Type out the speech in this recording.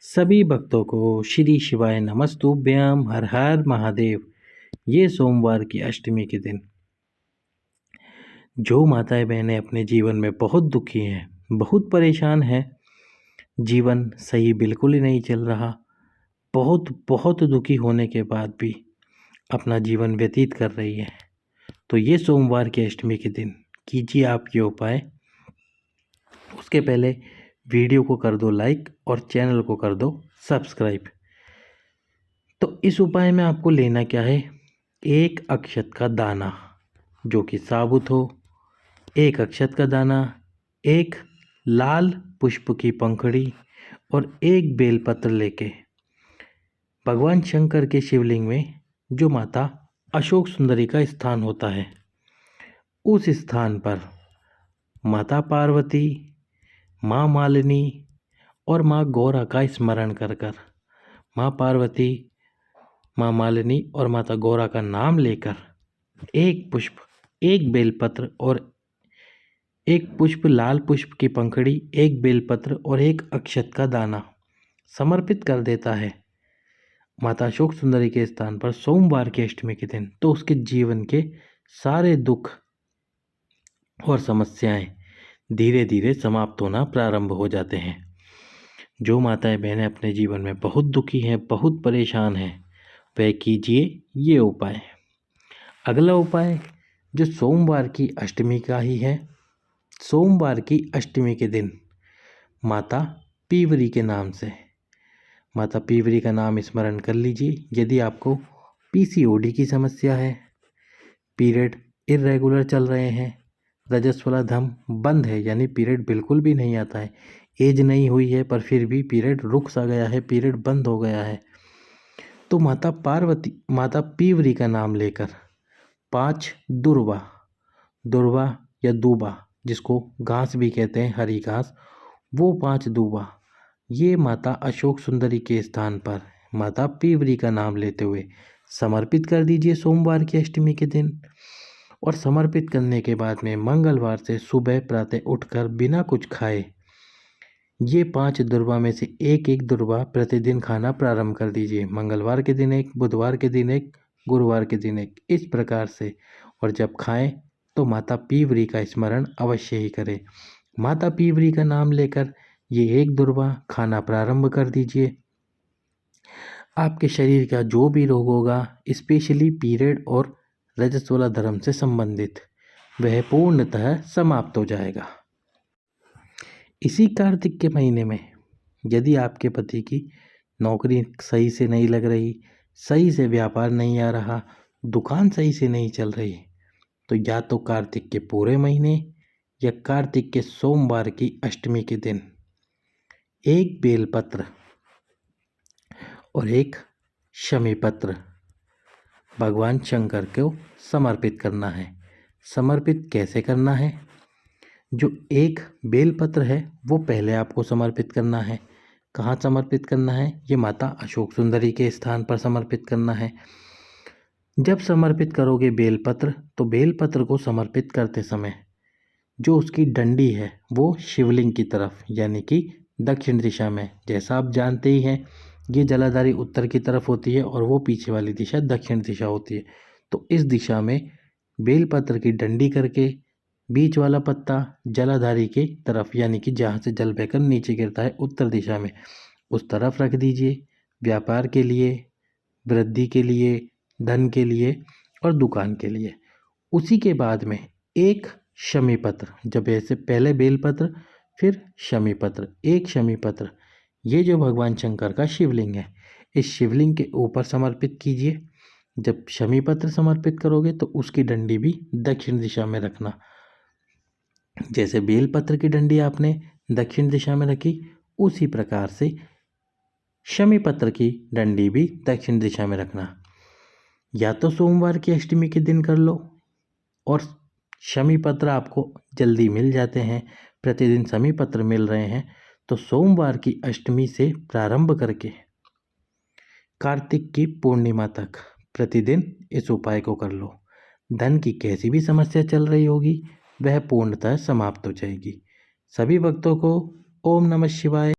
सभी भक्तों को श्री शिवाय नमस्तुभ्यम हर हर महादेव। ये सोमवार की अष्टमी के दिन जो माताएं बहनें अपने जीवन में बहुत दुखी हैं, बहुत परेशान हैं, जीवन सही बिल्कुल ही नहीं चल रहा, बहुत बहुत दुखी होने के बाद भी अपना जीवन व्यतीत कर रही है, तो ये सोमवार की अष्टमी के दिन कीजिए आप ये उपाय। उसके पहले वीडियो को कर दो लाइक और चैनल को कर दो सब्सक्राइब। तो इस उपाय में आपको लेना क्या है, एक अक्षत का दाना जो कि साबुत हो, एक अक्षत का दाना, एक लाल पुष्प की पंखुड़ी और एक बेलपत्र लेके भगवान शंकर के शिवलिंग में जो माता अशोक सुंदरी का स्थान होता है, उस स्थान पर माता पार्वती, माँ मालिनी और माँ गौरा का स्मरण कर कर माँ पार्वती, माँ मालिनी और माता गौरा का नाम लेकर एक पुष्प, एक बेलपत्र और एक पुष्प, लाल पुष्प की पंखुड़ी, एक बेलपत्र और एक अक्षत का दाना समर्पित कर देता है माता अशोक सुंदरी के स्थान पर सोमवार की अष्टमी के दिन, तो उसके जीवन के सारे दुख और समस्याएं धीरे धीरे समाप्त होना प्रारंभ हो जाते हैं। जो माताएं बहनें अपने जीवन में बहुत दुखी हैं, बहुत परेशान हैं, वह कीजिए ये उपाय। अगला उपाय जो सोमवार की अष्टमी का ही है। सोमवार की अष्टमी के दिन माता पीवरी के नाम से माता पीवरी का नाम स्मरण कर लीजिए। यदि आपको पीसीओडी की समस्या है, पीरियड इर्रेगुलर चल रहे हैं, रजस्वलाधम बंद है यानी पीरियड बिल्कुल भी नहीं आता है, एज नहीं हुई है पर फिर भी पीरियड रुक सा गया है, पीरियड बंद हो गया है, तो माता पीवरी का नाम लेकर 5 दुर्वा, दुर्वा या दूबा जिसको घास भी कहते हैं, हरी घास, वो 5 दूबा ये माता अशोक सुंदरी के स्थान पर माता पीवरी का नाम लेते हुए समर्पित कर दीजिए सोमवार की अष्टमी के दिन। और समर्पित करने के बाद में मंगलवार से सुबह प्रातः उठकर बिना कुछ खाए ये 5 दुर्वा में से एक एक दुर्वा प्रतिदिन खाना प्रारंभ कर दीजिए। मंगलवार के दिन एक, बुधवार के दिन एक, गुरुवार के दिन एक, इस प्रकार से। और जब खाएं तो माता पीवरी का स्मरण अवश्य ही करें। माता पीवरी का नाम लेकर ये एक दुर्वा खाना प्रारंभ कर दीजिए। आपके शरीर का जो भी रोग होगा, स्पेशली पीरियड और रजस्वला धर्म से संबंधित, वह पूर्णतः समाप्त हो जाएगा। इसी कार्तिक के महीने में यदि आपके पति की नौकरी सही से नहीं लग रही, सही से व्यापार नहीं आ रहा, दुकान सही से नहीं चल रही, तो या तो कार्तिक के पूरे महीने या कार्तिक के सोमवार की अष्टमी के दिन एक बेलपत्र और एक शमी पत्र भगवान शंकर को समर्पित करना है। समर्पित कैसे करना है, जो एक बेलपत्र है वो पहले आपको समर्पित करना है। कहाँ समर्पित करना है, ये माता अशोक सुंदरी के स्थान पर समर्पित करना है। जब समर्पित करोगे बेलपत्र, तो बेलपत्र को समर्पित करते समय जो उसकी डंडी है वो शिवलिंग की तरफ यानी कि दक्षिण दिशा में, जैसा आप जानते ही हैं ये जलाधारी उत्तर की तरफ होती है और वो पीछे वाली दिशा दक्षिण दिशा होती है, तो इस दिशा में बेलपत्र की डंडी करके बीच वाला पत्ता जलाधारी की तरफ यानी कि जहाँ से जल बहकर नीचे गिरता है उत्तर दिशा में, उस तरफ रख दीजिए। व्यापार के लिए, वृद्धि के लिए, धन के लिए और दुकान के लिए। उसी के बाद में एक शमी पत्र, जब ऐसे पहले बेलपत्र फिर शमी पत्र, एक शमी पत्र, ये जो भगवान शंकर का शिवलिंग है, इस शिवलिंग के ऊपर समर्पित कीजिए। जब शमी पत्र समर्पित करोगे तो उसकी डंडी भी दक्षिण दिशा में रखना। जैसे बेलपत्र की डंडी आपने दक्षिण दिशा में रखी, उसी प्रकार से शमी पत्र की डंडी भी दक्षिण दिशा में रखना। या तो सोमवार की अष्टमी के दिन कर लो, और शमी पत्र आपको जल्दी मिल जाते हैं, प्रतिदिन शमी पत्र मिल रहे हैं, तो सोमवार की अष्टमी से प्रारंभ करके कार्तिक की पूर्णिमा तक प्रतिदिन इस उपाय को कर लो। धन की कैसी भी समस्या चल रही होगी वह पूर्णतः समाप्त हो जाएगी। सभी भक्तों को ओम नमः शिवाय।